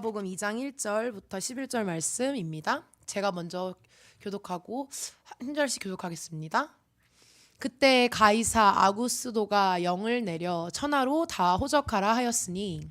복음 2장 1절부터 11절 말씀입니다. 제가 먼저 교독하고 한 절씩 교독하겠습니다. 그때 가이사 아구스도가 영을 내려 천하로 다 호적하라 하였으니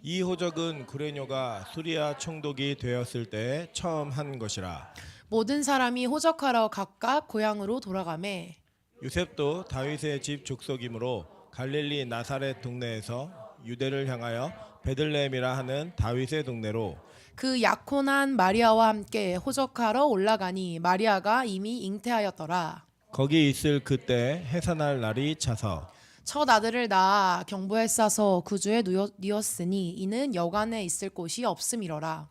이 호적은 구레뇨가 수리아 총독이 되었을 때 처음 한 것이라. 모든 사람이 호적하러 각각 고향으로 돌아가매 요셉도 다윗의 집 족속이므로 갈릴리 나사렛 동네에서 유대를 향하여 베들레헴이라 하는 다윗의 동네로 그 약혼한 마리아와 함께 호적하러 올라가니 마리아가 이미 잉태하였더라. 거기 있을 그때 해산할 날이 차서 첫 아들을 낳아 경부에 싸서 구주에 뉘었으니 이는 여관에 있을 곳이 없음이러라.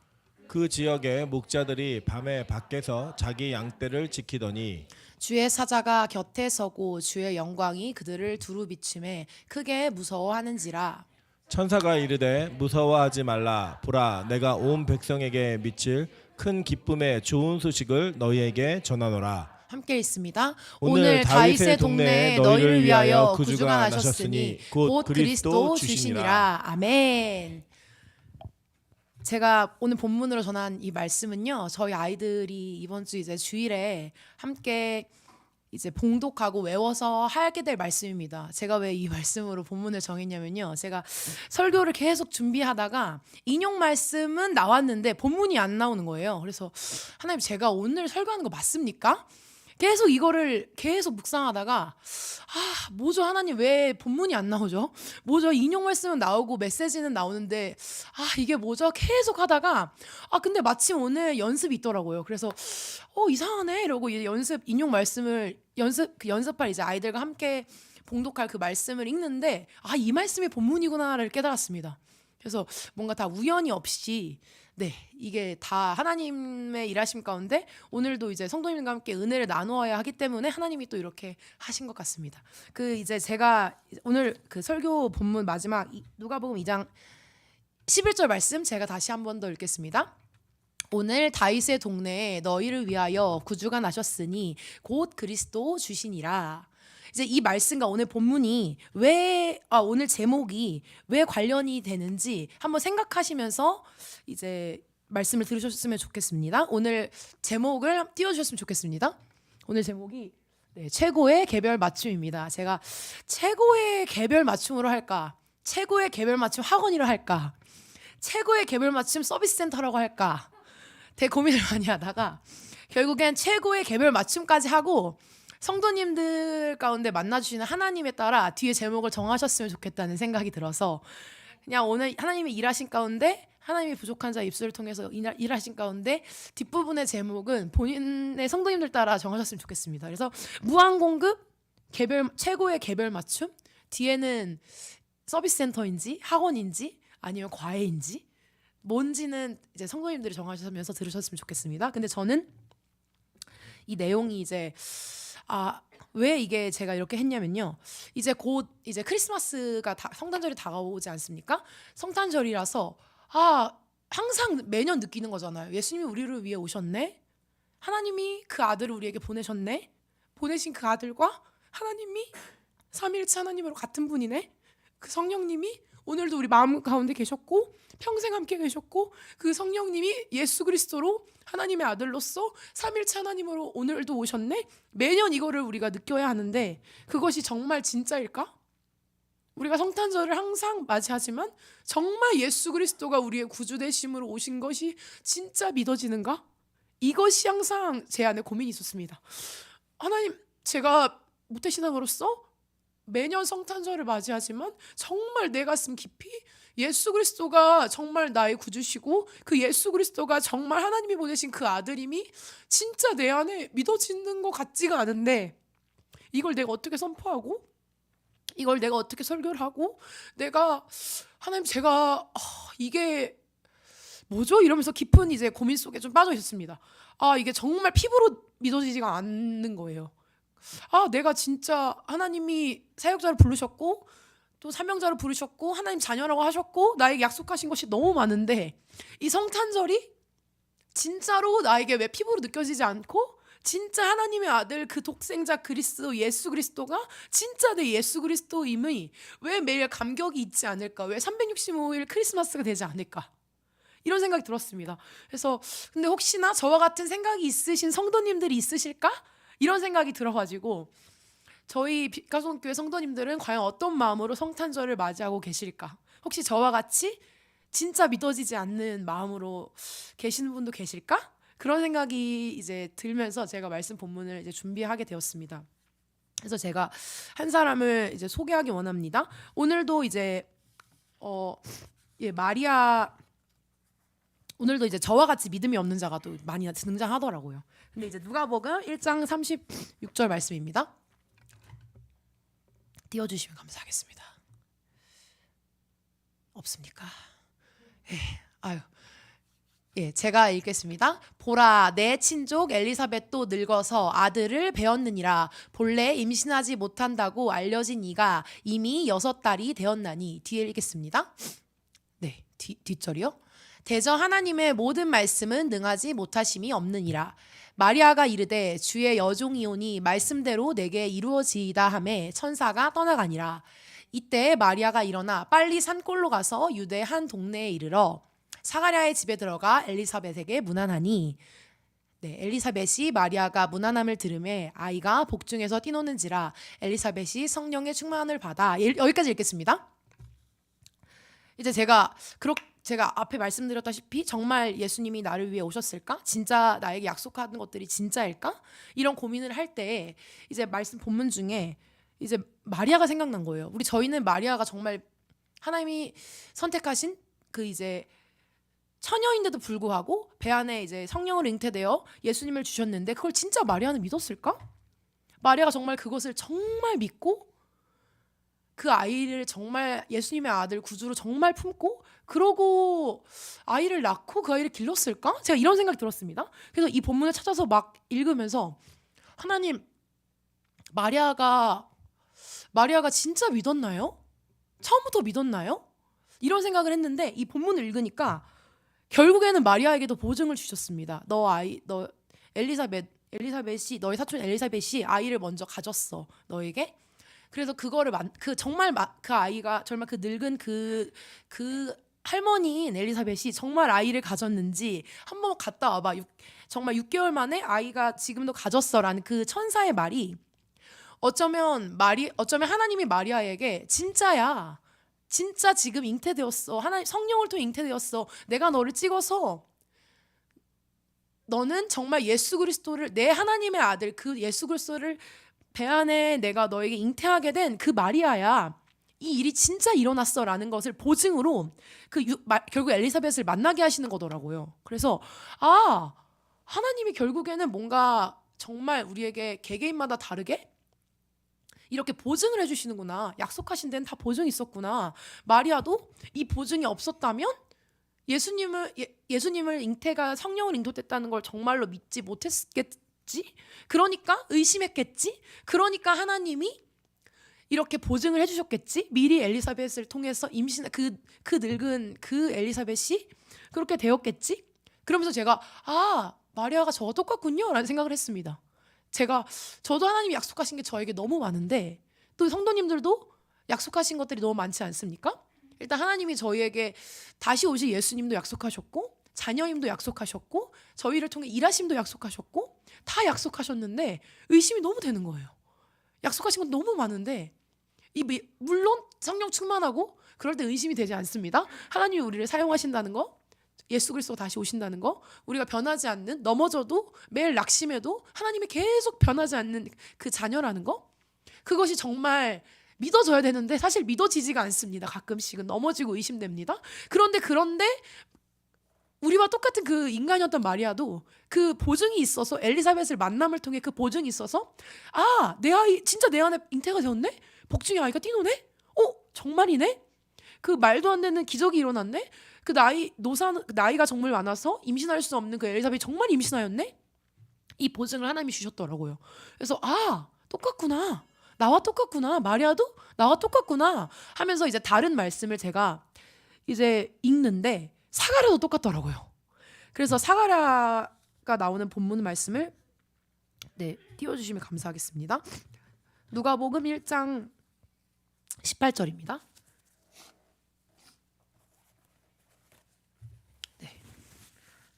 그 지역의 목자들이 밤에 밖에서 자기 양떼를 지키더니 주의 사자가 곁에 서고 주의 영광이 그들을 두루 비춤에 크게 무서워하는지라. 천사가 이르되 무서워하지 말라. 보라, 내가 온 백성에게 미칠 큰 기쁨의 좋은 소식을 너희에게 전하노라. 함께 있습니다. 오늘 다윗의 동네에 너희를 위하여 구주가 나셨으니 곧 그리스도 주시니라. 아멘. 제가 오늘 본문으로 전한 이 말씀은요, 저희 아이들이 이번 주 이제 주일에 함께 이제 봉독하고 외워서 하게 될 말씀입니다. 제가 왜 이 말씀으로 본문을 정했냐면요, 제가 설교를 계속 준비하다가 인용 말씀은 나왔는데 본문이 안 나오는 거예요. 그래서 하나님, 제가 오늘 설교하는 거 맞습니까? 계속 이거를 계속 묵상하다가 뭐죠 하나님, 왜 본문이 안 나오죠? 뭐죠, 인용 말씀은 나오고 메시지는 나오는데 이게 뭐죠? 계속 하다가 근데 마침 오늘 연습이 있더라고요. 그래서 이상하네 이러고 이제 인용 말씀을 연습할 이제 아이들과 함께 봉독할 그 말씀을 읽는데 이 말씀이 본문이구나를 깨달았습니다. 그래서 뭔가 다 우연이 없이 이게 다 하나님의 일하심 가운데 오늘도 이제 성도님과 함께 은혜를 나누어야 하기 때문에 하나님이 또 이렇게 하신 것 같습니다. 그 이제 제가 오늘 그 설교 본문 마지막 누가복음 2장 11절 말씀 제가 다시 한 번 더 읽겠습니다. 오늘 다윗의 동네에 너희를 위하여 구주가 나셨으니 곧 그리스도 주시니라. 이제 이 말씀과 오늘 본문이 오늘 제목이 왜 관련이 되는지 한번 생각하시면서 이제 말씀을 들으셨으면 좋겠습니다. 오늘 제목을 띄워주셨으면 좋겠습니다. 오늘 제목이 최고의 개별 맞춤입니다. 제가 최고의 개별 맞춤으로 할까? 최고의 개별 맞춤 학원이라 할까? 최고의 개별 맞춤 서비스 센터라고 할까? 되게 고민을 많이 하다가 결국엔 최고의 개별 맞춤까지 하고 성도님들 가운데 만나주시는 하나님에 따라 뒤에 제목을 정하셨으면 좋겠다는 생각이 들어서 그냥 오늘 하나님이 일하신 가운데 하나님이 부족한 자 입술을 통해서 일하신 가운데 뒷부분의 제목은 본인의 성도님들 따라 정하셨으면 좋겠습니다. 그래서 무한공급 최고의 개별 맞춤, 뒤에는 서비스 센터인지 학원인지 아니면 과외인지 뭔지는 이제 성도님들이 정하시면서 들으셨으면 좋겠습니다. 근데 저는 이 내용이 이제 왜 이게 제가 이렇게 했냐면요, 이제 곧 이제 크리스마스가 성탄절이 다가오지 않습니까? 성탄절이라서 항상 매년 느끼는 거잖아요. 예수님이 우리를 위해 오셨네. 하나님이 그 아들을 우리에게 보내셨네. 보내신 그 아들과 하나님이 삼위일체 하나님으로 같은 분이네. 그 성령님이 오늘도 우리 마음 가운데 계셨고 평생 함께 계셨고 그 성령님이 예수 그리스도로 하나님의 아들로서 삼일체 하나님으로 오늘도 오셨네. 매년 이거를 우리가 느껴야 하는데 그것이 정말 진짜일까? 우리가 성탄절을 항상 맞이하지만 정말 예수 그리스도가 우리의 구주 되심으로 오신 것이 진짜 믿어지는가? 이것이 항상 제 안에 고민이 있었습니다. 하나님, 제가 모태신앙으로서 매년 성탄절을 맞이하지만 정말 내 가슴 깊이 예수 그리스도가 정말 나의 구주시고 그 예수 그리스도가 정말 하나님이 보내신 그 아들임이 진짜 내 안에 믿어지는 것 같지가 않은데 이걸 내가 어떻게 선포하고 이걸 내가 어떻게 설교를 하고 하나님, 제가 이게 뭐죠? 이러면서 깊은 이제 고민 속에 좀 빠져 있었습니다. 이게 정말 피부로 믿어지지가 않는 거예요. 내가 진짜 하나님이 사역자를 부르셨고 또 사명자를 부르셨고 하나님 자녀라고 하셨고 나에게 약속하신 것이 너무 많은데 이 성탄절이 진짜로 나에게 왜 피부로 느껴지지 않고 진짜 하나님의 아들 그 독생자 그리스도 예수 그리스도가 진짜 내 예수 그리스도임의 왜 매일 감격이 있지 않을까? 왜 365일 크리스마스가 되지 않을까? 이런 생각이 들었습니다. 그래서 근데 혹시나 저와 같은 생각이 있으신 성도님들이 있으실까? 이런 생각이 들어가지고 저희 빛가속교회 성도님들은 과연 어떤 마음으로 성탄절을 맞이하고 계실까? 혹시 저와 같이 진짜 믿어지지 않는 마음으로 계시는 분도 계실까? 그런 생각이 이제 들면서 제가 말씀 본문을 이제 준비하게 되었습니다. 그래서 제가 한 사람을 이제 소개하기 원합니다. 오늘도 이제 마리아 오늘도 이제 저와 같이 믿음이 없는 자가 또 많이 등장하더라고요. 근데 이제 누가복음 1장 36절 말씀입니다. 띄워주시면 감사하겠습니다. 없습니까? 제가 읽겠습니다. 보라, 내 친족 엘리사벳도 늙어서 아들을 배었느니라. 본래 임신하지 못한다고 알려진 이가 이미 6달이 되었나니. 뒤에 읽겠습니다. 네, 뒷절이요. 대저 하나님의 모든 말씀은 능하지 못하심이 없느니라. 마리아가 이르되 주의 여종이오니 말씀대로 내게 이루어지이다 하매 천사가 떠나가니라. 이때 마리아가 일어나 빨리 산골로 가서 유대 한 동네에 이르러 사가랴의 집에 들어가 엘리사벳에게 문안하니 엘리사벳이 마리아가 문안함을 들으매 아이가 복중에서 뛰노는지라 엘리사벳이 성령의 충만을 받아. 여기까지 읽겠습니다. 이제 제가 앞에 말씀드렸다시피 정말 예수님이 나를 위해 오셨을까? 진짜 나에게 약속하는 것들이 진짜일까? 이런 고민을 할 때 이제 말씀 본문 중에 이제 마리아가 생각난 거예요. 저희는 마리아가 정말 하나님이 선택하신 그 이제 처녀인데도 불구하고 배 안에 이제 성령으로 잉태되어 예수님을 주셨는데 그걸 진짜 마리아는 믿었을까? 마리아가 정말 그것을 정말 믿고 그 아이를 정말 예수님의 아들 구주로 정말 품고 그러고 아이를 낳고 그 아이를 길렀을까? 제가 이런 생각이 들었습니다. 그래서 이 본문을 찾아서 막 읽으면서 하나님, 마리아가 진짜 믿었나요? 처음부터 믿었나요? 이런 생각을 했는데 이 본문을 읽으니까 결국에는 마리아에게도 보증을 주셨습니다. 너 엘리사벳이 너의 사촌 엘리사벳이 아이를 먼저 가졌어 너에게. 그래서 그거를 정말 그 아이가 정말 그 늙은 그 할머니인 엘리사벳이 정말 아이를 가졌는지 한번 갔다 와봐. 정말 6개월 만에 아이가 지금도 가졌어라는 그 천사의 말이 어쩌면 하나님이 마리아에게 진짜야. 진짜 지금 잉태되었어. 하나님 성령을 통해 잉태되었어. 내가 너를 찍어서 너는 정말 예수 그리스도를 내 하나님의 아들 그 예수 그리스도를 배 안에 내가 너에게 잉태하게 된 그 마리아야. 이 일이 진짜 일어났어라는 것을 보증으로 결국 엘리사벳을 만나게 하시는 거더라고요. 그래서 하나님이 결국에는 뭔가 정말 우리에게 개개인마다 다르게 이렇게 보증을 해주시는구나. 약속하신 데는 다 보증이 있었구나. 마리아도 이 보증이 없었다면 예수님을 성령을 잉태됐다는 걸 정말로 믿지 못했겠지. 그러니까 의심했겠지. 그러니까 하나님이 이렇게 보증을 해주셨겠지. 미리 엘리사벳을 통해서 임신 그 늙은 그 엘리사벳이 그렇게 되었겠지. 그러면서 제가 마리아가 저와 똑같군요라는 생각을 했습니다. 저도 하나님이 약속하신 게 저에게 너무 많은데 또 성도님들도 약속하신 것들이 너무 많지 않습니까? 일단 하나님이 저희에게 다시 오실 예수님도 약속하셨고 자녀임도 약속하셨고 저희를 통해 일하심도 약속하셨고 다 약속하셨는데 의심이 너무 되는 거예요. 약속하신 건 너무 많은데 물론 성령 충만하고 그럴 때 의심이 되지 않습니다. 하나님이 우리를 사용하신다는 거, 예수 그리스도가 다시 오신다는 거, 우리가 변하지 않는, 넘어져도 매일 낙심해도 하나님이 계속 변하지 않는 그 자녀라는 거, 그것이 정말 믿어져야 되는데 사실 믿어지지가 않습니다. 가끔씩은 넘어지고 의심됩니다. 그런데 우리와 똑같은 그 인간이었던 마리아도 그 보증이 있어서 엘리사벳을 만남을 통해 그 보증이 있어서 내 아이 진짜 내 안에 잉태가 되었네? 복중에 아이가 뛰노네? 정말이네? 그 말도 안 되는 기적이 일어났네? 그 나이가 정말 많아서 임신할 수 없는 그 엘리사벳이 정말 임신하였네? 이 보증을 하나님이 주셨더라고요. 그래서 똑같구나. 나와 똑같구나. 마리아도 나와 똑같구나 하면서 이제 다른 말씀을 제가 이제 읽는데 사가랴도 똑같더라고요. 그래서 사가랴가 나오는 본문 말씀을 띄워주시면 감사하겠습니다. 누가복음 1장 18절입니다.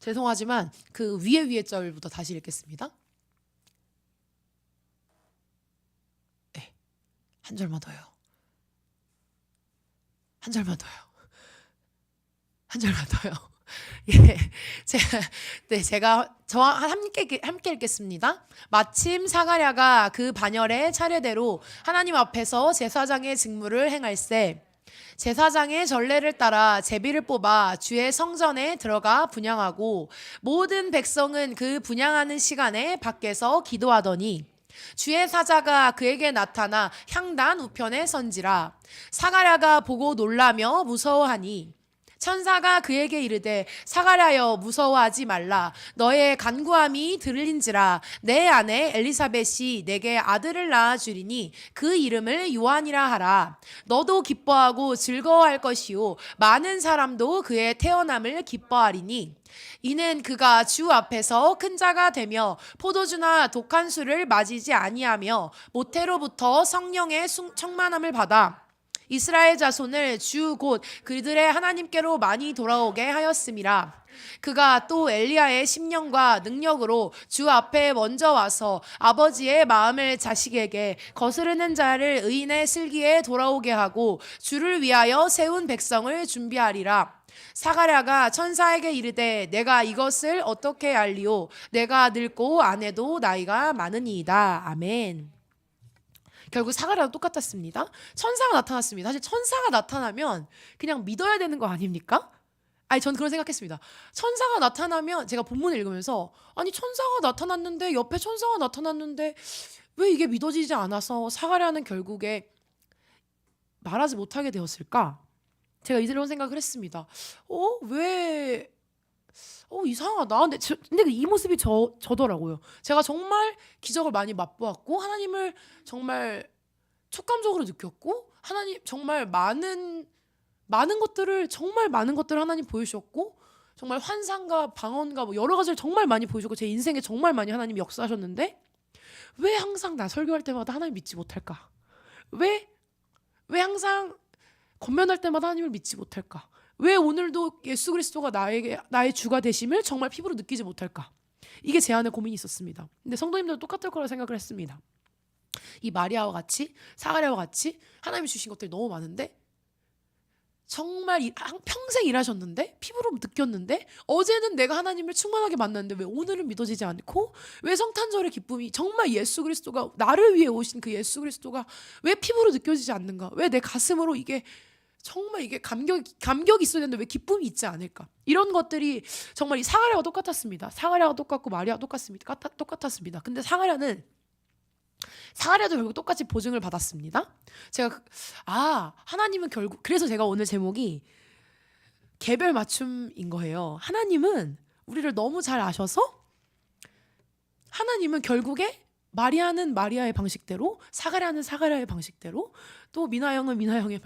죄송하지만 그 위에 절부터 다시 읽겠습니다. 네, 한 절만 더요. 한 절만 더요. 한 절만 더요. 예, 제가 저와 함께 읽겠습니다. 마침 사가랴가 그 반열의 차례대로 하나님 앞에서 제사장의 직무를 행할세. 제사장의 전례를 따라 제비를 뽑아 주의 성전에 들어가 분향하고 모든 백성은 그 분향하는 시간에 밖에서 기도하더니 주의 사자가 그에게 나타나 향단 우편에 선지라. 사가랴가 보고 놀라며 무서워하니 천사가 그에게 이르되 사가랴여 무서워하지 말라. 너의 간구함이 들린지라. 내 아내 엘리사벳이 내게 아들을 낳아주리니 그 이름을 요한이라 하라. 너도 기뻐하고 즐거워할 것이요 많은 사람도 그의 태어남을 기뻐하리니 이는 그가 주 앞에서 큰 자가 되며 포도주나 독한 술을 마시지 아니하며 모태로부터 성령의 충만함을 받아 이스라엘 자손을 주 곧 그들의 하나님께로 많이 돌아오게 하였음이라. 그가 또 엘리야의 심령과 능력으로 주 앞에 먼저 와서 아버지의 마음을 자식에게 거스르는 자를 의인의 슬기에 돌아오게 하고 주를 위하여 세운 백성을 준비하리라. 사가랴가 천사에게 이르되 내가 이것을 어떻게 알리오? 내가 늙고 아내도 나이가 많으니이다. 아멘. 결국 사가랴도 똑같았습니다. 천사가 나타났습니다. 사실 천사가 나타나면 그냥 믿어야 되는 거 아닙니까? 아니, 전 그런 생각했습니다. 천사가 나타나면 제가 본문을 읽으면서 아니 천사가 나타났는데 옆에 천사가 나타났는데 왜 이게 믿어지지 않아서 사가랴는 결국에 말하지 못하게 되었을까? 제가 이런 생각을 했습니다. 왜 이상하다. 근데 이 모습이 저더라고요. 제가 정말 기적을 많이 맛보았고 하나님을 정말 촉감적으로 느꼈고 하나님 정말 많은 것들을 하나님 보여주셨고 정말 환상과 방언과 뭐 여러 가지를 정말 많이 보여주고 제 인생에 정말 많이 하나님이 역사하셨는데 왜 항상 나 설교할 때마다 하나님 믿지 못할까? 왜 항상 권면할 때마다 하나님을 믿지 못할까? 왜 오늘도 예수 그리스도가 나의 주가 되심을 정말 피부로 느끼지 못할까? 이게 제 안에 고민이 있었습니다. 근데 성도님들도 똑같을 거라고 생각을 했습니다. 이 마리아와 같이 사가랴와 같이 하나님이 주신 것들이 너무 많은데 정말 평생 일하셨는데 피부로 느꼈는데 어제는 내가 하나님을 충만하게 만났는데 왜 오늘은 믿어지지 않고 왜 성탄절의 기쁨이 정말 예수 그리스도가 나를 위해 오신 그 예수 그리스도가 왜 피부로 느껴지지 않는가? 왜 내 가슴으로 이게 정말 이게 감격이 있어야 되는데 왜 기쁨이 있지 않을까? 이런 것들이 정말 이 사가랴와 똑같았습니다. 사가랴가 똑같고 마리아가 똑같았습니다. 근데 사가랴도 결국 똑같이 보증을 받았습니다. 하나님은 결국 그래서 제가 오늘 제목이 개별 맞춤인 거예요. 하나님은 우리를 너무 잘 아셔서 하나님은 결국에 마리아는 마리아의 방식대로 사가랴는 사가랴의 방식대로 또 미나 형은 미나 형의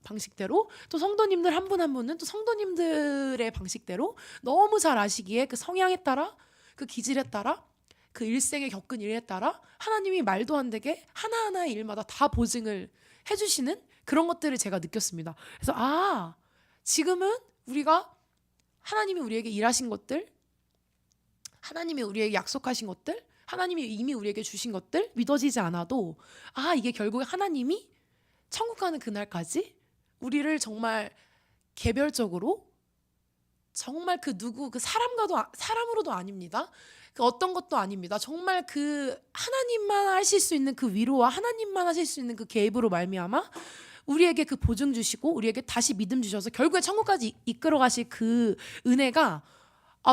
방식대로 또 성도님들 한 분 한 분은 또 성도님들의 방식대로 너무 잘 아시기에 그 성향에 따라 그 기질에 따라 그 일생에 겪은 일에 따라 하나님이 말도 안 되게 하나하나의 일마다 다 보증을 해주시는 그런 것들을 제가 느꼈습니다. 그래서 지금은 우리가 하나님이 우리에게 일하신 것들, 하나님이 우리에게 약속하신 것들, 하나님이 이미 우리에게 주신 것들 믿어지지 않아도 이게 결국에 하나님이 천국 가는 그날까지 우리를 정말 개별적으로 정말 그 사람으로도 아닙니다. 그 어떤 것도 아닙니다. 정말 그 하나님만 하실 수 있는 그 위로와 하나님만 하실 수 있는 그 계획으로 말미암아 우리에게 그 보증 주시고 우리에게 다시 믿음 주셔서 결국에 천국까지 이끌어 가실 그 은혜가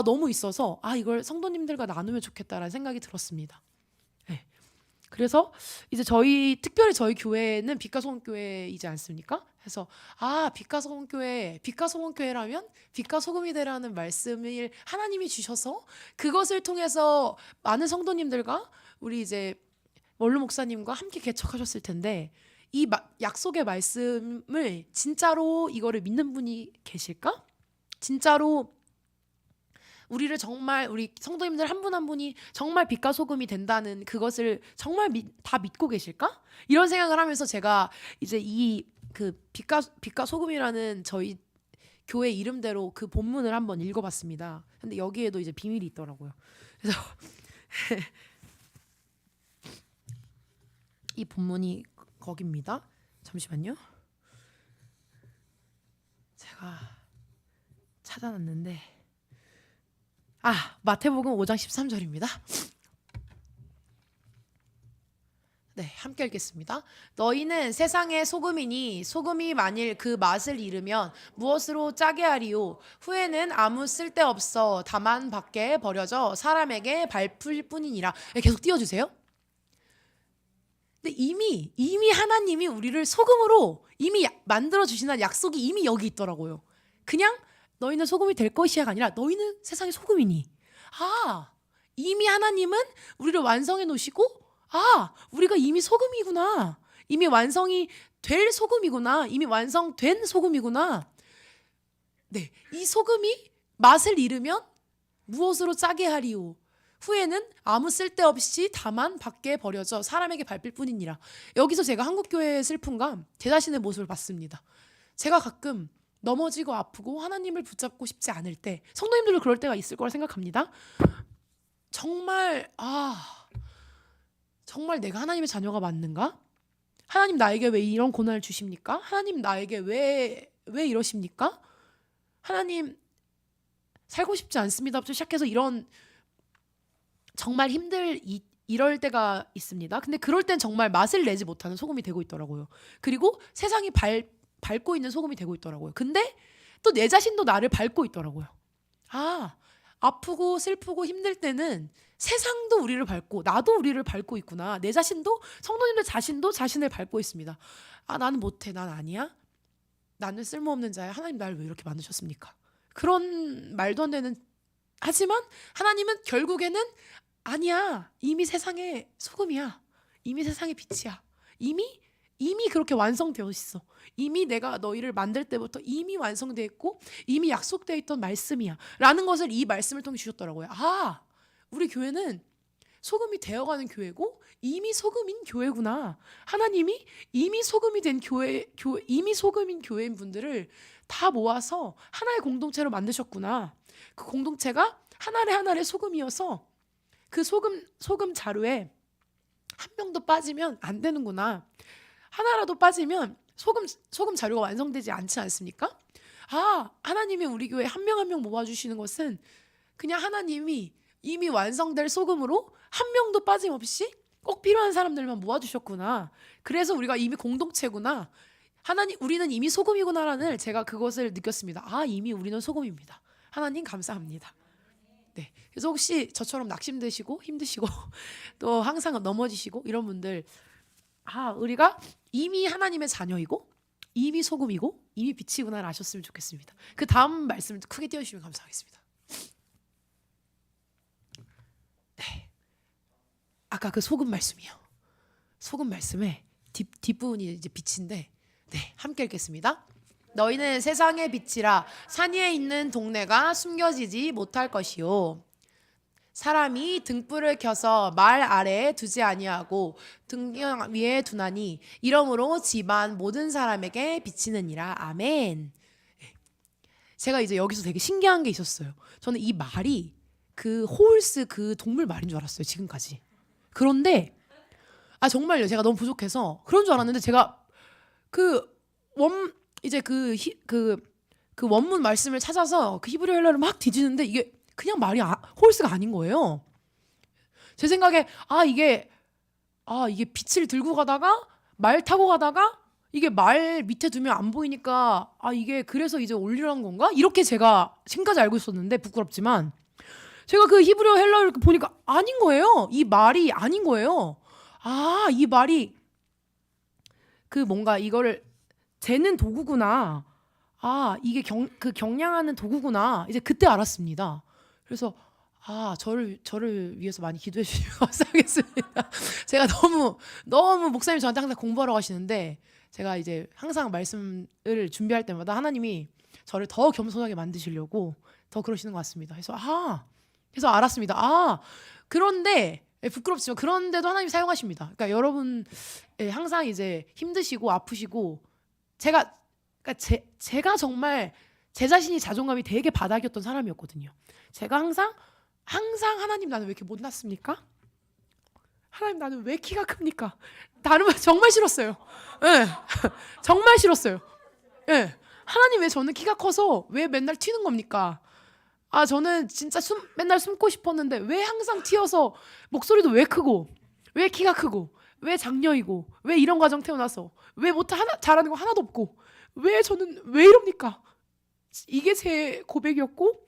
너무 있어서 이걸 성도님들과 나누면 좋겠다라는 생각이 들었습니다. 네. 그래서 이제 특별히 저희 교회는 빛과 소금 교회이지 않습니까? 그래서 빛과 소금 교회라면 빛과 소금이 되라는 말씀을 하나님이 주셔서 그것을 통해서 많은 성도님들과 우리 이제 원로 목사님과 함께 개척하셨을 텐데 이 약속의 말씀을 진짜로 이거를 믿는 분이 계실까? 진짜로 우리를 정말 우리 성도님들 한 분 한 분이 정말 빛과 소금이 된다는 그것을 정말 다 믿고 계실까? 이런 생각을 하면서 제가 이제 이 그 빛과 소금이라는 저희 교회 이름대로 그 본문을 한번 읽어봤습니다. 근데 여기에도 이제 비밀이 있더라고요. 그래서 이 본문이 거기입니다. 잠시만요. 제가 찾아놨는데 마태복음 5장 13절입니다. 네, 함께 읽겠습니다. 너희는 세상의 소금이니 소금이 만일 그 맛을 잃으면 무엇으로 짜게 하리요? 후에는 아무 쓸데없어 다만 밖에 버려져 사람에게 밟힐 뿐이니라. 계속 띄워주세요. 근데 이미 하나님이 우리를 소금으로 이미 만들어 주시는 약속이 이미 여기 있더라고요. 그냥 너희는 소금이 될 것이야가 아니라 너희는 세상의 소금이니. 이미 하나님은 우리를 완성해 놓으시고 우리가 이미 소금이구나. 이미 완성이 될 소금이구나. 이미 완성된 소금이구나. 네, 이 소금이 맛을 잃으면 무엇으로 짜게 하리요? 후에는 아무 쓸데없이 다만 밖에 버려져 사람에게 밟힐 뿐이니라. 여기서 제가 한국교회의 슬픔과 제 자신의 모습을 봤습니다. 제가 가끔 넘어지고 아프고 하나님을 붙잡고 싶지 않을 때, 성도님들도 그럴 때가 있을 거라 생각합니다. 정말 내가 하나님의 자녀가 맞는가? 하나님 나에게 왜 이런 고난을 주십니까? 하나님 나에게 왜 이러십니까? 하나님 살고 싶지 않습니다부터 시작해서 이런 정말 이럴 때가 있습니다. 근데 그럴 땐 정말 맛을 내지 못하는 소금이 되고 있더라고요. 그리고 세상이 밟고 있는 소금이 되고 있더라고요. 근데 또 내 자신도 나를 밟고 있더라고요. 아프고 슬프고 힘들 때는 세상도 우리를 밟고 나도 우리를 밟고 있구나. 내 자신도, 성도님들 자신도 자신을 밟고 있습니다. 나는 못해. 난 아니야. 나는 쓸모없는 자야. 하나님 나를 왜 이렇게 만드셨습니까? 그런 말도 안 되는, 하지만 하나님은 결국에는 아니야. 이미 세상의 소금이야. 이미 세상의 빛이야. 이미 그렇게 완성되어 있어. 이미 내가 너희를 만들 때부터 이미 완성되어 있고 이미 약속되어 있던 말씀이야 라는 것을 이 말씀을 통해 주셨더라고요. 우리 교회는 소금이 되어가는 교회고 이미 소금인 교회구나. 하나님이 이미 소금이 된 이미 소금인 교회인 분들을 다 모아서 하나의 공동체로 만드셨구나. 그 공동체가 하나의 소금이어서 그 소금 자루에 한 명도 빠지면 안 되는구나. 하나라도 빠지면 소금 자료가 완성되지 않지 않습니까? 하나님이 우리 교회 한 명 한 명 모아주시는 것은 그냥 하나님이 이미 완성될 소금으로 한 명도 빠짐없이 꼭 필요한 사람들만 모아주셨구나. 그래서 우리가 이미 공동체구나. 우리는 이미 소금이구나라는 제가 그것을 느꼈습니다. 이미 우리는 소금입니다. 하나님 감사합니다. 네, 그래서 혹시 저처럼 낙심되시고 힘드시고 또 항상 넘어지시고 이런 분들, 우리가 이미 하나님의 자녀이고 이미 소금이고 이미 빛이구나를 아셨으면 좋겠습니다. 그 다음 말씀을 크게 띄워주시면 감사하겠습니다. 네, 아까 그 소금 말씀이요. 소금 말씀의 뒷부분이 이제 빛인데, 네, 함께 읽겠습니다. 너희는 세상의 빛이라 산 위에 있는 동네가 숨겨지지 못할 것이요. 사람이 등불을 켜서 말 아래에 두지 아니하고 등경 위에 두나니 이러므로 집안 모든 사람에게 비치느니라. 아멘. 제가 이제 여기서 되게 신기한 게 있었어요. 저는 이 말이 그 호울스 그 동물 말인 줄 알았어요, 지금까지. 그런데 정말요, 제가 너무 부족해서 그런 줄 알았는데 제가 이제 그 원문 말씀을 찾아서 그 히브리 헬라를 막 뒤지는데 이게 그냥 말이 홀스가 아닌 거예요. 제 생각에 이게 빛을 들고 가다가 말 타고 가다가 이게 말 밑에 두면 안 보이니까 이게 그래서 이제 올리라는 건가? 이렇게 제가 지금까지 알고 있었는데 부끄럽지만 제가 그 히브리어 헬라어를 보니까 아닌 거예요. 이 말이 아닌 거예요. 이 말이 그 뭔가 이거를 재는 도구구나. 이게 경량하는 도구구나. 이제 그때 알았습니다. 그래서 저를 위해서 많이 기도해 주시면 감사하겠습니다. 제가 너무 목사님이 저한테 항상 공부하라고 하시는데 제가 이제 항상 말씀을 준비할 때마다 하나님이 저를 더 겸손하게 만드시려고 더 그러시는 것 같습니다. 그래서 알았습니다. 그런데 부끄럽지만 그런데도 하나님이 사용하십니다. 그러니까 여러분 항상 이제 힘드시고 아프시고 제가 정말 제 자신이 자존감이 되게 바닥이었던 사람이었거든요. 제가 항상 하나님 나는 왜 이렇게 못났습니까? 하나님 나는 왜 키가 큽니까? 다른 말 정말 싫었어요. 예. 정말 싫었어요. 예. 하나님 왜 저는 키가 커서 왜 맨날 튀는 겁니까? 아 저는 진짜 맨날 숨고 싶었는데 왜 항상 튀어서 목소리도 왜 크고 왜 키가 크고 왜 장녀이고 왜 이런 가정 태어나서 왜 잘하는 거 하나도 없고 왜 저는 왜 이럽니까? 이게 제 고백이었고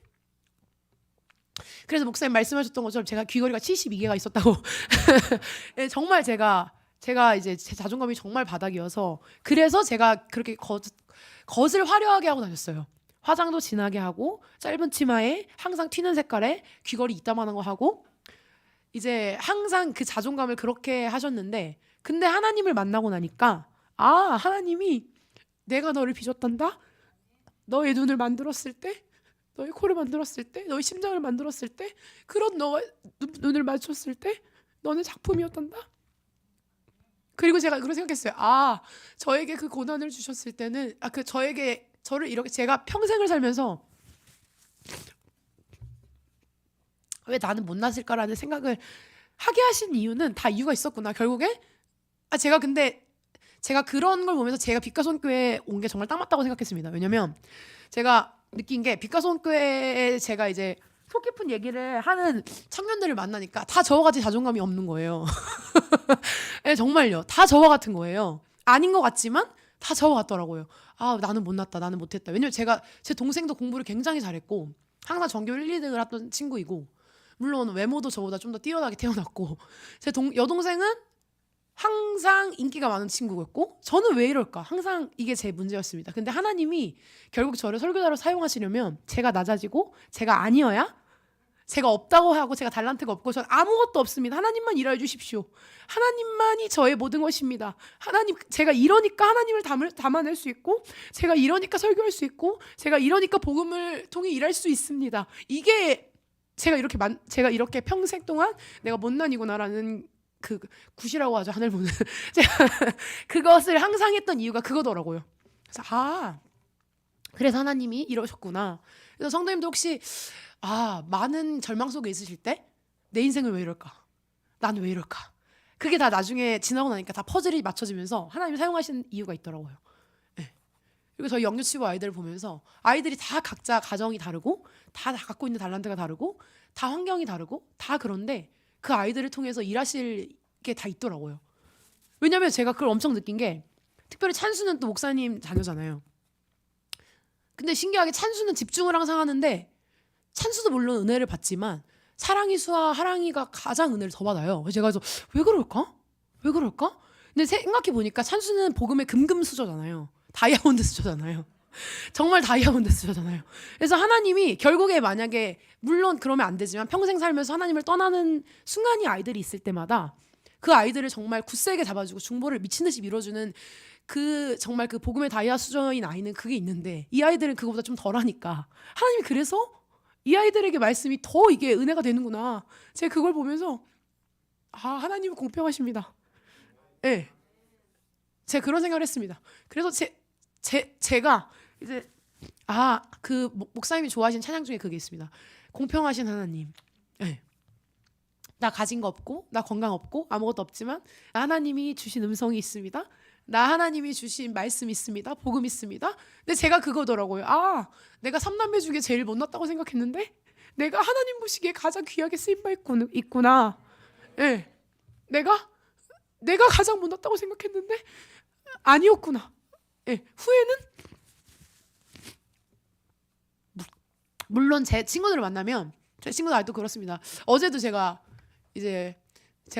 그래서 목사님 말씀하셨던 것처럼 제가 귀걸이가 72개가 있었다고 예, 정말 제가 이제 제 자존감이 정말 바닥이어서 그래서 제가 그렇게 겉을 화려하게 하고 다녔어요. 화장도 진하게 하고 짧은 치마에 항상 튀는 색깔에 귀걸이 이따만한 거 하고 이제 항상 그 자존감을 그렇게 하셨는데 근데 하나님을 만나고 나니까 아 하나님이 내가 너를 빚었단다. 너의 눈을 만들었을 때 너의 코를 만들었을 때 너의 심장을 만들었을 때 그런 너의 눈을 맞췄을 때 너는 작품이었단다. 그리고 제가 그런 생각했어요. 아 저에게 그 고난을 주셨을 때는 저를 이렇게 제가 평생을 살면서 왜 나는 못났을까라는 생각을 하게 하신 이유는 다 이유가 있었구나. 결국에 근데 제가 그런 걸 보면서 제가 빛과 손교회에 온 게 정말 딱 맞다고 생각했습니다. 왜냐면 제가 느낀 게 빛과 손교회에 제가 이제 속 깊은 얘기를 하는 청년들을 만나니까 다 저와 같이 자존감이 없는 거예요. 네, 정말요. 다 저와 같은 거예요. 아닌 것 같지만 다 저와 같더라고요. 아 나는 못났다. 나는 못했다. 왜냐면 제 동생도 공부를 굉장히 잘했고 항상 전교 1, 2등을 했던 친구이고 물론 외모도 저보다 좀 더 뛰어나게 태어났고 제 여동생은 항상 인기가 많은 친구였고 저는 왜 이럴까? 항상 이게 제 문제였습니다. 근데 하나님이 결국 저를 설교자로 사용하시려면 제가 낮아지고 제가 아니어야 제가 없다고 하고 제가 달란트가 없고 전 아무것도 없습니다. 하나님만 일하여 주십시오. 하나님만이 저의 모든 것입니다. 하나님 제가 이러니까 하나님을 담아낼 수 있고 제가 이러니까 설교할 수 있고 제가 이러니까 복음을 통해 일할 수 있습니다. 이게 제가 이렇게 평생 동안 내가 못난이구나라는 그 굿이라고 하죠. 하늘 보는 제가 그것을 항상 했던 이유가 그거더라고요. 그래서 하나님이 이러셨구나. 그래서 성도님도 혹시 많은 절망 속에 있으실 때 내 인생을 왜 이럴까? 나는 왜 이럴까? 그게 다 나중에 지나고 나니까 다 퍼즐이 맞춰지면서 하나님이 사용하신 이유가 있더라고요. 네. 그리고 저희 영유치부 아이들을 보면서 아이들이 다 각자 가정이 다르고 다 갖고 있는 달란트가 다르고 다 환경이 다르고 다 그런데 그 아이들을 통해서 일하실 게 다 있더라고요. 왜냐면 제가 그걸 엄청 느낀 게 특별히 찬수는 또 목사님 자녀잖아요. 근데 신기하게 찬수는 집중을 항상 하는데 찬수도 물론 은혜를 받지만 사랑이수와 하랑이가 가장 은혜를 더 받아요. 그래서 제가 왜 그럴까? 왜 그럴까? 근데 생각해 보니까 찬수는 복음의 금금수저잖아요. 다이아몬드 수저잖아요. 정말 다이아몬드 수저잖아요. 그래서 하나님이 결국에 만약에 물론 그러면 안 되지만 평생 살면서 하나님을 떠나는 순간이 아이들이 있을 때마다 그 아이들을 정말 굳세게 잡아주고 중보를 미친 듯이 밀어주는 정말 그 복음의 다이아 수저인 아이는 그게 있는데 이 아이들은 그거보다 좀 덜하니까 하나님이 그래서 이 아이들에게 말씀이 더 이게 은혜가 되는구나. 제가 그걸 보면서 하나님은 공평하십니다. 네. 제가 그런 생각을 했습니다. 그래서 제가 이제 그 목사님이 좋아하시는 찬양 중에 그게 있습니다. 공평하신 하나님. 네. 나 가진 거 없고 나 건강 없고 아무것도 없지만 하나님이 주신 음성이 있습니다. 나 하나님이 주신 말씀 있습니다. 복음 있습니다. 근데 제가 그거더라고요. 내가 3남매 중에 제일 못났다고 생각했는데 내가 하나님 보시기에 가장 귀하게 쓰임바 있구나. 네. 내가 가장 못났다고 생각했는데 아니었구나. 네. 후회는 물론 제 친구들을 만나면 제 친구들 아직도 그렇습니다. 어제도 제가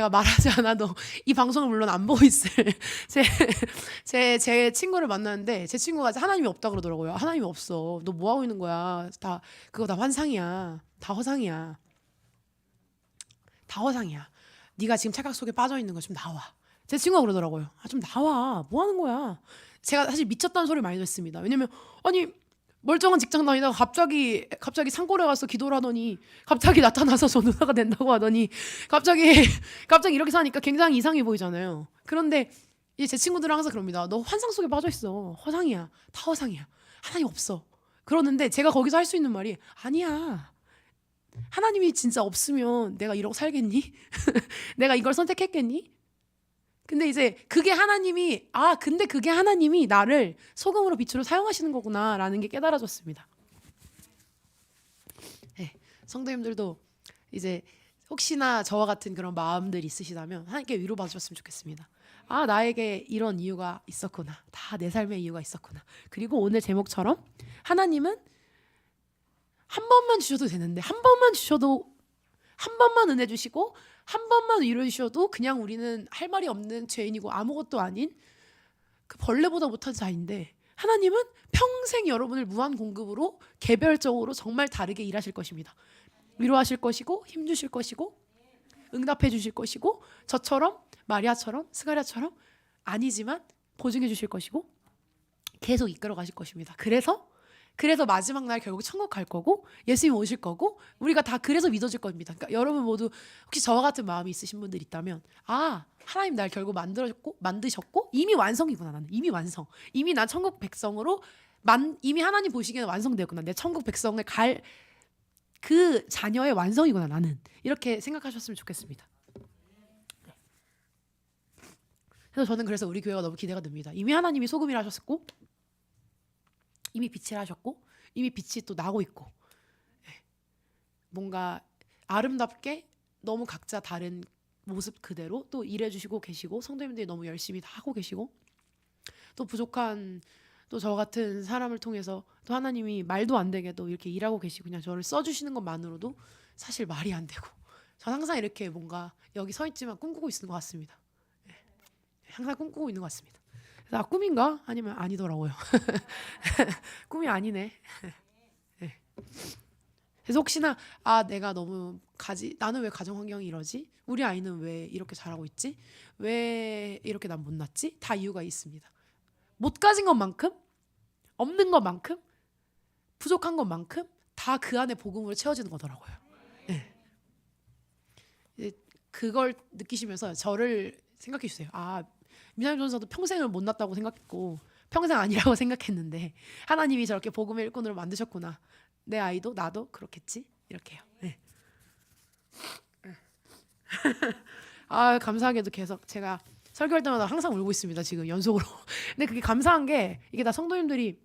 말하지 않아도 이 방송을 물론 안 보고 있을 제 친구를 만났는데 제 친구가 하나님이 없다 그러더라고요. 하나님이 없어. 너 뭐 하고 있는 거야? 그거 다 환상이야. 다 허상이야. 다 허상이야. 네가 지금 착각 속에 빠져 있는 거 좀 나와. 제 친구가 그러더라고요. 좀 나와. 뭐 하는 거야? 제가 사실 미쳤다는 소리 많이 듣습니다. 왜냐면 멀쩡한 직장 다니다가 갑자기 산골에 가서 기도를 하더니 갑자기 나타나서 전도사가 된다고 하더니 갑자기 이렇게 사니까 굉장히 이상해 보이잖아요. 그런데 제 친구들은 항상 그럽니다. 너 환상 속에 빠져 있어. 허상이야. 다 허상이야. 하나님 없어. 그러는데 제가 거기서 할 수 있는 말이 아니야. 하나님이 진짜 없으면 내가 이러고 살겠니? 내가 이걸 선택했겠니? 근데 이제 그게 하나님이 근데 그게 하나님이 나를 소금으로 빛으로 사용하시는 거구나라는 게 깨달아졌습니다. 네, 성도님들도 이제 혹시나 저와 같은 그런 마음들이 있으시다면 하나님께 위로받으셨으면 좋겠습니다. 나에게 이런 이유가 있었구나. 다 내 삶의 이유가 있었구나. 그리고 오늘 제목처럼 하나님은 한 번만 주셔도 되는데 한 번만 주셔도 한 번만 은혜 주시고 한 번만 위로해 주셔도 그냥 우리는 할 말이 없는 죄인이고 아무것도 아닌 그 벌레보다 못한 자인데 하나님은 평생 여러분을 무한 공급으로 개별적으로 정말 다르게 일하실 것입니다. 위로하실 것이고 힘 주실 것이고 응답해 주실 것이고 저처럼 마리아처럼 스가랴처럼 아니지만 보증해 주실 것이고 계속 이끌어 가실 것입니다. 그래서 마지막 날 결국 천국 갈 거고 예수님 오실 거고 우리가 다 그래서 믿어질 겁니다. 그러니까 여러분 모두 혹시 저와 같은 마음이 있으신 분들 있다면 하나님 날 결국 만드셨고 이미 완성이구나. 나는 이미 완성. 이미 난 천국 백성으로 이미 하나님 보시기에는 완성되었구나. 내 천국 백성을 갈 그 자녀의 완성이구나. 나는 이렇게 생각하셨으면 좋겠습니다. 그래서 저는 그래서 우리 교회가 너무 기대가 됩니다. 이미 하나님이 소금이라 하셨고 이미 빛이라 하셨고 이미 빛이 또 나고 있고 뭔가 아름답게 너무 각자 다른 모습 그대로 또 일해주시고 계시고 성도님들이 너무 열심히 다 하고 계시고 또 부족한 또 저 같은 사람을 통해서 또 하나님이 말도 안 되게 또 이렇게 일하고 계시고 그냥 저를 써주시는 것만으로도 사실 말이 안 되고 전 항상 이렇게 뭔가 여기 서 있지만 꿈꾸고 있는 것 같습니다. 항상 꿈꾸고 있는 것 같습니다. 그래서 꿈인가? 아니면 아니더라고요. 꿈이 아니네. 그래서 혹시나 내가 너무 나는 왜 가정 환경이 이러지? 우리 아이는 왜 이렇게 잘하고 있지? 왜 이렇게 난 못났지? 다 이유가 있습니다. 못 가진 것만큼 없는 것만큼 부족한 것만큼 다 그 안에 복음으로 채워지는 거더라고요. 네. 그걸 느끼시면서 저를 생각해 주세요. 미나리 전사도 평생을 못났다고 생각했고 평생 아니라고 생각했는데 하나님이 저렇게 복음의 일꾼으로 만드셨구나. 내 아이도 나도 그렇겠지 이렇게요. 네. 감사하게도 계속 제가 설교할 때마다 항상 울고 있습니다. 지금 연속으로. 근데 그게 감사한 게 이게 다 성도님들이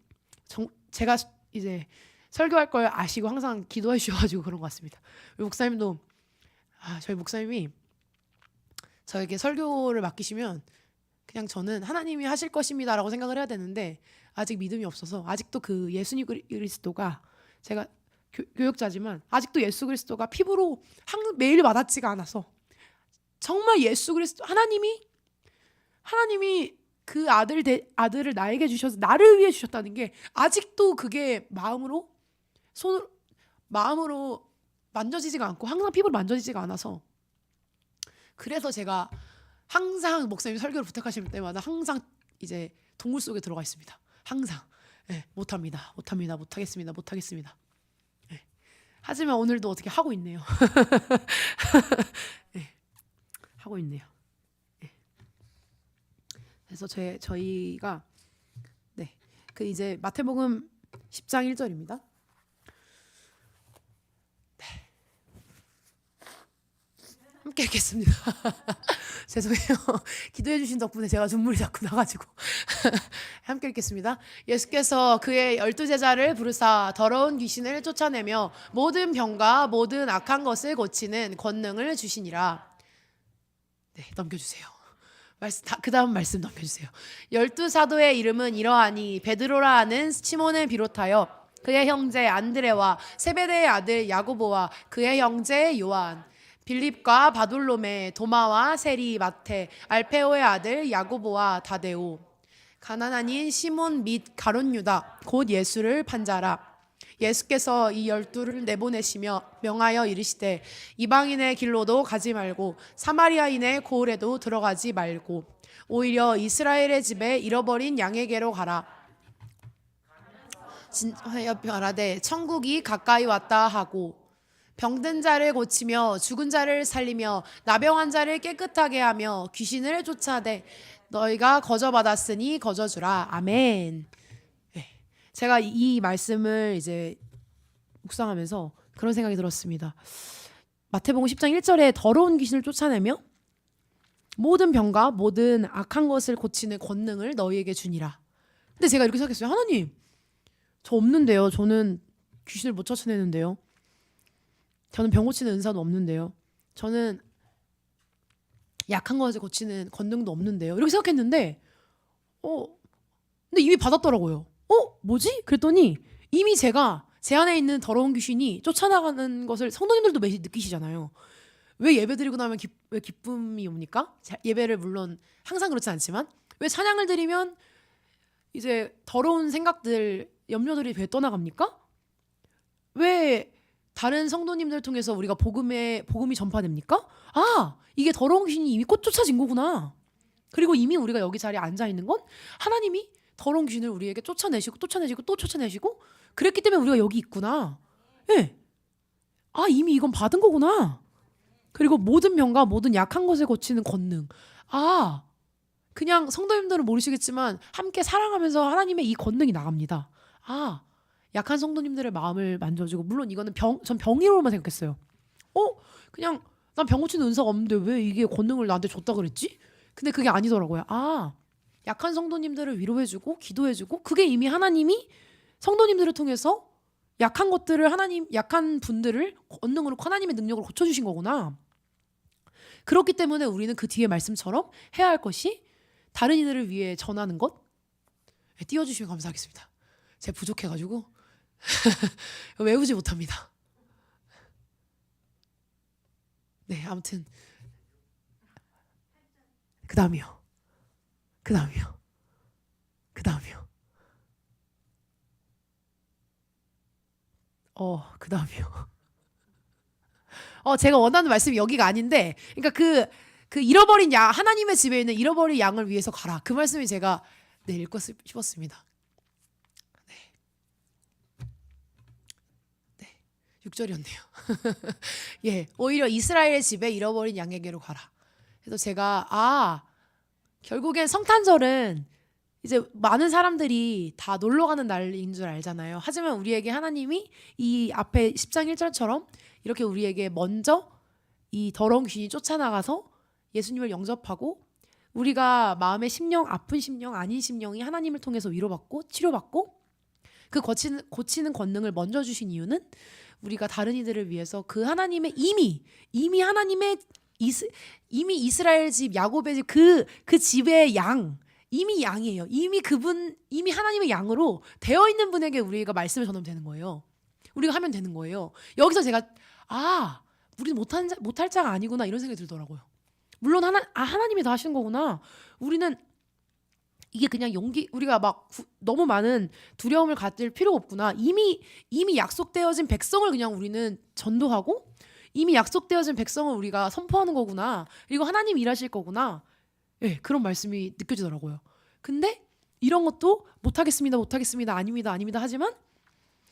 제가 이제 설교할 걸 아시고 항상 기도해 주셔가지고 그런 것 같습니다. 우리 목사님도 저희 목사님이 저에게 설교를 맡기시면 그냥 저는 하나님이 하실 것입니다라고 생각을 해야 되는데 아직 믿음이 없어서 아직도 그 예수님 그리스도가 제가 교육자지만 아직도 예수 그리스도가 피부로 매일 와닿지가 않아서 정말 예수 그리스도 하나님이 그 아들을 나에게 주셔서 나를 위해 주셨다는 게 아직도 그게 마음으로 만져지지가 않고 항상 피부로 만져지지가 않아서 그래서 제가 항상 목사님 설교를 부탁하실 때마다 항상 이제 동굴 속에 들어가 있습니다. 항상 못하겠습니다. 하지만 오늘도 어떻게 하고 있네요. 하고 있네요. 그래서 저희가 그 이제 마태복음 10장 1절입니다. 함께 읽겠습니다. 죄송해요. 기도해 주신 덕분에 제가 눈물이 자꾸 나가지고 함께 읽겠습니다. 예수께서 그의 12제자를 부르사 더러운 귀신을 쫓아내며 모든 병과 모든 악한 것을 고치는 권능을 주시니라. 넘겨주세요. 그 다음 말씀 넘겨주세요. 12사도의 이름은 이러하니 베드로라 하는 시몬을 비롯하여 그의 형제 안드레와 세베대의 아들 야고보와 그의 형제 요한, 빌립과 바돌로메, 도마와 세리, 마테, 알페오의 아들 야고보와 다데오, 가난 아닌 시몬 및 가룟 유다 곧 예수를 판자라. 예수께서 이 12를 내보내시며 명하여 이르시되 이방인의 길로도 가지 말고 사마리아인의 고을에도 들어가지 말고 오히려 이스라엘의 집에 잃어버린 양에게로 가라. 진하여 말하되 천국이 가까이 왔다 하고 병든 자를 고치며 죽은 자를 살리며 나병한 자를 깨끗하게 하며 귀신을 쫓아내 너희가 거저받았으니 거저주라. 아멘. 제가 이 말씀을 이제 묵상하면서 그런 생각이 들었습니다. 마태복음 10장 1절에 더러운 귀신을 쫓아내며 모든 병과 모든 악한 것을 고치는 권능을 너희에게 주니라. 근데 제가 이렇게 생각했어요. 하나님, 저 없는데요. 저는 귀신을 못 쫓아내는데요. 저는 병 고치는 은사도 없는데요. 저는 약한 것을 고치는 권능도 없는데요. 이렇게 생각했는데 근데 이미 받았더라고요. 뭐지? 그랬더니 이미 제가 제 안에 있는 더러운 귀신이 쫓아나가는 것을 성도님들도 매일 느끼시잖아요. 왜 예배 드리고 나면 왜 기쁨이 옵니까? 예배를 물론 항상 그렇지 않지만 왜 찬양을 드리면 이제 더러운 생각들, 염려들이 왜 떠나갑니까? 왜 다른 성도님들 통해서 우리가 복음이 전파됩니까? 이게 더러운 귀신이 이미 꽃 쫓아진 거구나. 그리고 이미 우리가 여기 자리에 앉아 있는 건 하나님이 더러운 귀신을 우리에게 쫓아내시고 또 쫓아내시고 그랬기 때문에 우리가 여기 있구나. 예. 이미 이건 받은 거구나. 그리고 모든 병과 모든 약한 것을 고치는 권능. 그냥 성도님들은 모르시겠지만 함께 사랑하면서 하나님의 이 권능이 나갑니다. 약한 성도님들의 마음을 만져주고, 물론 이거는 전 병이로만 생각했어요. 그냥 난 병 고치는 은사가 없는데 왜 이게 권능을 나한테 줬다 그랬지? 근데 그게 아니더라고요. 약한 성도님들을 위로해주고 기도해주고, 그게 이미 하나님이 성도님들을 통해서 약한 분들을 권능으로, 하나님의 능력으로 고쳐주신 거구나. 그렇기 때문에 우리는 그 뒤에 말씀처럼 해야 할 것이 다른 이들을 위해 전하는 것. 띄워주시면 감사하겠습니다. 제가 부족해가지고 외우지 못합니다. 네, 아무튼 그 다음이요. 그 다음이요. 제가 원하는 말씀이 여기가 아닌데, 그러니까 그 잃어버린 양, 하나님의 집에 있는 잃어버린 양을 위해서 가라. 그 말씀이 제가 읽고 싶었습니다. 네. 6절이었네요. 예, 오히려 이스라엘의 집에 잃어버린 양에게로 가라. 그래서 제가 결국엔 성탄절은 이제 많은 사람들이 다 놀러 가는 날인 줄 알잖아요. 하지만 우리에게 하나님이 이 앞에 10장 1절처럼 이렇게 우리에게 먼저 이 더러운 귀신이 쫓아나가서 예수님을 영접하고, 우리가 마음의 심령, 아픈 심령, 아닌 심령이 하나님을 통해서 위로받고 치료받고 그 고치는 권능을 먼저 주신 이유는 우리가 다른 이들을 위해서 그 하나님의 이미 하나님의 이미 이스라엘 집, 야곱의 집, 그 집의 양, 이미 양이에요. 이미 하나님의 양으로 되어 있는 분에게 우리가 말씀을 전하면 되는 거예요. 우리가 하면 되는 거예요. 여기서 제가 우리는 못할 자가 아니구나, 이런 생각이 들더라고요. 물론 하나님이 다 하시는 거구나. 우리는 이게 그냥 우리가 막 너무 많은 두려움을 가질 필요가 없구나. 이미 약속되어진 백성을 그냥 우리는 전도하고, 이미 약속되어진 백성을 우리가 선포하는 거구나. 그리고 하나님 일하실 거구나. 예, 그런 말씀이 느껴지더라고요. 근데 이런 것도 못하겠습니다, 아닙니다 하지만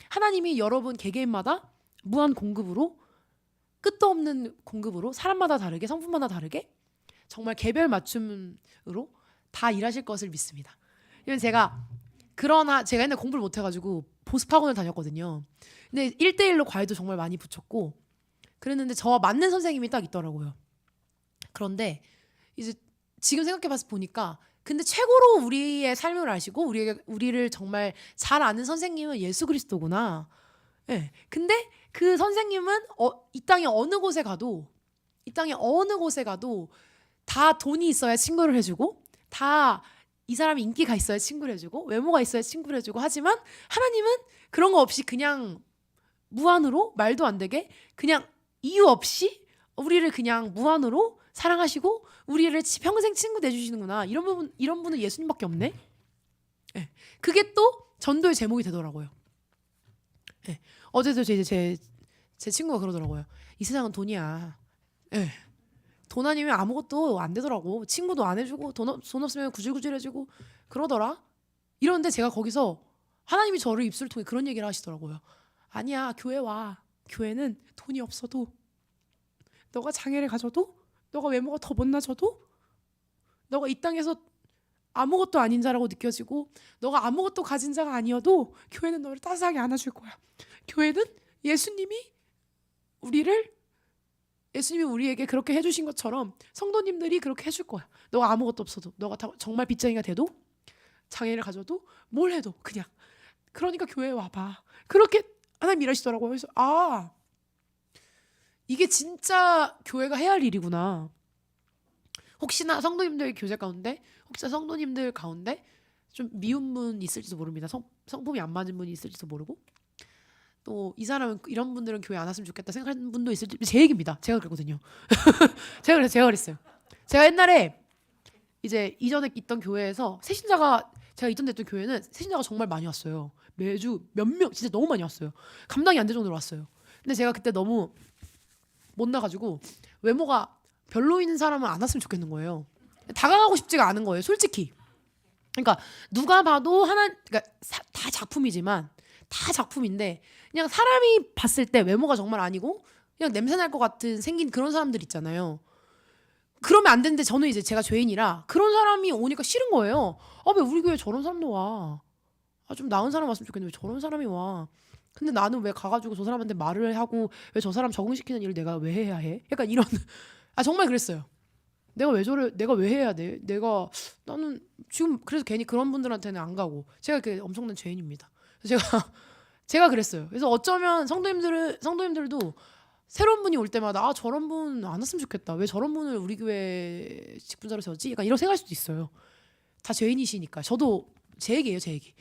하나님이 여러분 개개인마다 무한 공급으로, 끝도 없는 공급으로, 사람마다 다르게, 성품마다 다르게 정말 개별 맞춤으로 다 일하실 것을 믿습니다. 왜냐면 제가 옛날에 공부를 못해가지고 보습학원을 다녔거든요. 근데 1대1로 과외도 정말 많이 붙였고 그랬는데 저와 맞는 선생님이 딱 있더라고요. 그런데 이제 지금 생각해봐서 보니까, 근데 최고로 우리의 삶을 아시고 우리를 정말 잘 아는 선생님은 예수 그리스도구나. 예. 근데 그 선생님은 이 땅에 어느 곳에 가도 다 돈이 있어야 친구를 해주고, 다 이 사람이 인기가 있어야 친구를 해주고, 외모가 있어야 친구를 해주고, 하지만 하나님은 그런 거 없이 그냥 무한으로, 말도 안 되게 그냥 이유 없이 우리를 그냥 무한으로 사랑하시고 우리를 평생 친구 내주시는구나. 이런 분은 예수님밖에 없네. 네. 그게 또 전도의 제목이 되더라고요. 네. 어제도 제 친구가 그러더라고요. 이 세상은 돈이야. 네. 돈 아니면 아무것도 안 되더라고. 친구도 안 해주고 돈 없으면 구질구질해지고 그러더라. 이러는데 제가 거기서 하나님이 저를 입술을 통해 그런 얘기를 하시더라고요. 아니야, 교회 와. 교회는 돈이 없어도, 너가 장애를 가져도, 너가 외모가 더 못나져도, 너가 이 땅에서 아무것도 아닌 자라고 느껴지고 너가 아무것도 가진 자가 아니어도 교회는 너를 따스하게 안아줄 거야. 교회는 예수님이 우리에게 그렇게 해주신 것처럼 성도님들이 그렇게 해줄 거야. 너가 아무것도 없어도, 너가 정말 빚쟁이가 돼도, 장애를 가져도, 뭘 해도 그냥. 그러니까 교회에 와봐. 그렇게 하나님 일하시더라고요. 그래서 이게 진짜 교회가 해야 할 일이구나. 혹시나 성도님들 교제 가운데, 혹시나 성도님들 가운데 좀 미운 분 있을지도 모릅니다. 성품이 안 맞은 분이 있을지도 모르고, 또 이 사람은 이런 분들은 교회 안 왔으면 좋겠다 생각하는 분도 있을지. 제 얘기입니다. 제가 그랬거든요. 제가 그랬어요. 제가 옛날에 이제 이전에 있던 교회에서 제가 있던 데 있던 교회는 새신자가 정말 많이 왔어요. 매주 몇 명, 진짜 너무 많이 왔어요. 감당이 안 될 정도로 왔어요. 근데 제가 그때 너무 못 나가지고 외모가 별로인 사람은 안 왔으면 좋겠는 거예요. 다가가고 싶지가 않은 거예요, 솔직히. 그러니까 누가 봐도 그러니까 다 작품이지만, 다 작품인데 그냥 사람이 봤을 때 외모가 정말 아니고 그냥 냄새 날 것 같은 생긴 그런 사람들 있잖아요. 그러면 안 되는데 저는 이제 제가 죄인이라 그런 사람이 오니까 싫은 거예요. 왜 우리 교회 저런 사람도 와? 좀 나은 사람 왔으면 좋겠는데 왜 저런 사람이 와? 근데 나는 왜 가가지고 저 사람한테 말을 하고 왜 저 사람 적응시키는 일을 내가 왜 해야 해? 약간 이런. 정말 그랬어요. 내가 왜 해야 돼? 나는 지금 그래서 괜히 그런 분들한테는 안 가고, 제가 그 엄청난 죄인입니다. 그래서 제가 그랬어요. 그래서 어쩌면 성도님들도 새로운 분이 올 때마다 저런 분 안 왔으면 좋겠다. 왜 저런 분을 우리 교회 직분자로 세웠지? 약간 이런 생각할 수도 있어요. 다 죄인이시니까. 저도 제 얘기예요, 제 얘기.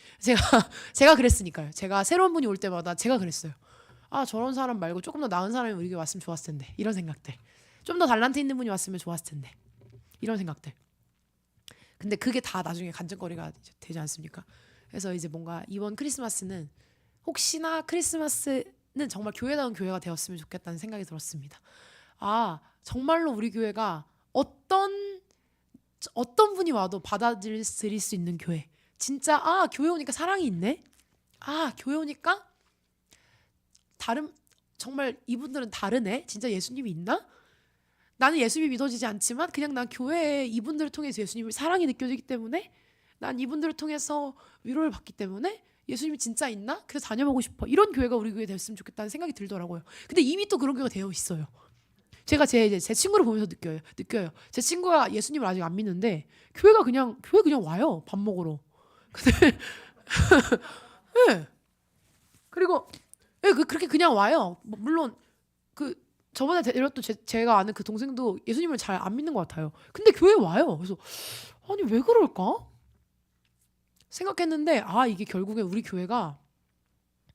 제가 그랬으니까요. 제가 새로운 분이 올 때마다 제가 그랬어요. 저런 사람 말고 조금 더 나은 사람이 우리 교회 왔으면 좋았을 텐데. 이런 생각들. 좀 더 달란트 있는 분이 왔으면 좋았을 텐데. 이런 생각들. 근데 그게 다 나중에 간증거리가 되지 않습니까? 그래서 이제 뭔가 이번 크리스마스는, 혹시나 크리스마스는 정말 교회다운 교회가 되었으면 좋겠다는 생각이 들었습니다. 정말로 우리 교회가 어떤 분이 와도 받아들일 수 있는 교회. 진짜 교회 오니까 사랑이 있네. 교회 오니까 정말 이분들은 다르네. 진짜 예수님이 있나? 나는 예수님이 믿어지지 않지만 그냥 난 교회에 이분들을 통해서 예수님의 사랑이 느껴지기 때문에, 난 이분들을 통해서 위로를 받기 때문에 예수님이 진짜 있나? 그래서 다녀보고 싶어. 이런 교회가 우리 교회 됐으면 좋겠다는 생각이 들더라고요. 근데 이미 또 그런 교회가 되어 있어요. 제가 제 친구를 보면서 느껴요. 제 친구가 예수님을 아직 안 믿는데 교회 그냥 와요. 밥 먹으러. 근데 네. 그리고 그렇게 그냥 와요. 물론 저번에 데려왔던 제가 아는 그 동생도 예수님을 잘 안 믿는 것 같아요. 근데 교회 와요. 그래서 왜 그럴까? 생각했는데 이게 결국에 우리 교회가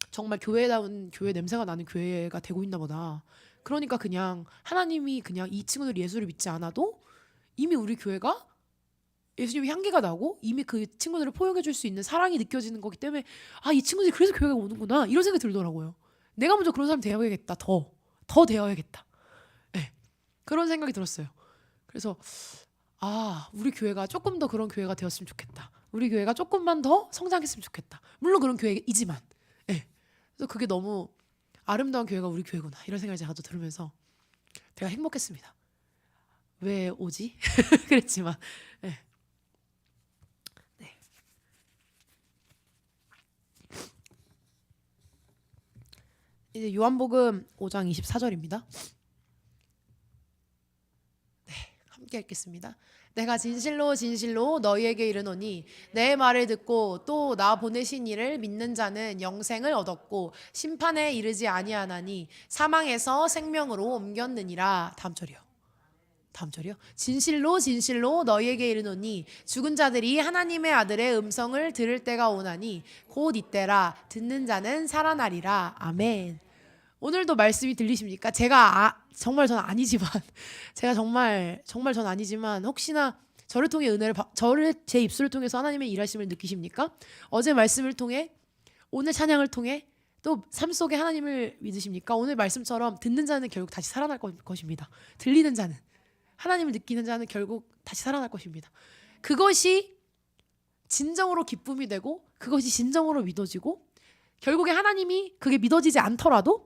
정말 교회다운 교회 냄새가 나는 교회가 되고 있나 보다. 그러니까 그냥 하나님이 그냥 이 친구들이 예수를 믿지 않아도 이미 우리 교회가 예수님의 향기가 나고 이미 그 친구들을 포용해 줄 수 있는 사랑이 느껴지는 거기 때문에 이 친구들이 그래서 교회가 오는구나, 이런 생각이 들더라고요. 내가 먼저 그런 사람 되어야겠다. 더 되어야겠다. 네. 그런 생각이 들었어요. 그래서 우리 교회가 조금 더 그런 교회가 되었으면 좋겠다. 우리 교회가 조금만 더 성장했으면 좋겠다. 물론 그런 교회이지만, 그래서 그게 너무 아름다운 교회가 우리 교회구나, 이런 생각을 제가 또 들으면서 제가 행복했습니다. 왜 오지? 그랬지만, 네. 이제 요한복음 5장 24절입니다. 함께 읽겠습니다. 내가 진실로 진실로 너희에게 이르노니 내 말을 듣고 또 나 보내신 이를 믿는 자는 영생을 얻었고 심판에 이르지 아니하나니 사망에서 생명으로 옮겼느니라. 다음 절이요. 진실로 진실로 너희에게 이르노니 죽은 자들이 하나님의 아들의 음성을 들을 때가 오나니 곧 이때라. 듣는 자는 살아나리라. 아멘. 오늘도 말씀이 들리십니까? 제가 정말 전 아니지만 전 아니지만 혹시나 저를 통해 제 입술을 통해서 하나님의 일하심을 느끼십니까? 어제 말씀을 통해, 오늘 찬양을 통해 또 삶 속에 하나님을 믿으십니까? 오늘 말씀처럼 듣는 자는 결국 다시 살아날 것입니다. 들리는 자는, 하나님을 느끼는 자는 결국 다시 살아날 것입니다. 그것이 진정으로 기쁨이 되고 그것이 진정으로 믿어지고, 결국에 하나님이 그게 믿어지지 않더라도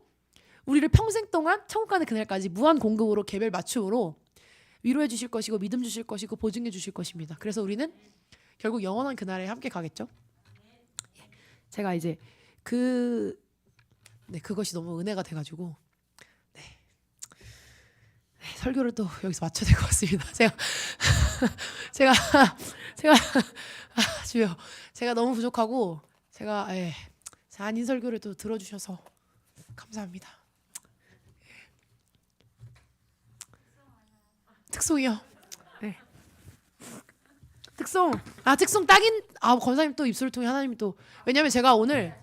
우리를 평생 동안 천국 가는 그날까지 무한 공급으로 개별 맞춤으로 위로해 주실 것이고 믿음 주실 것이고 보증해 주실 것입니다. 그래서 우리는 결국 영원한 그날에 함께 가겠죠. 제가 이제 그것이 너무 은혜가 돼가지고 설교를 또 여기서 마쳐야 될 것 같습니다. 제가 주여, 제가 너무 부족하고 제가 아닌 설교를 또 들어주셔서 감사합니다. 특송이요. 네. 특송 딱인. 권사님 또 입술을 통해 하나님 또, 왜냐면 제가 오늘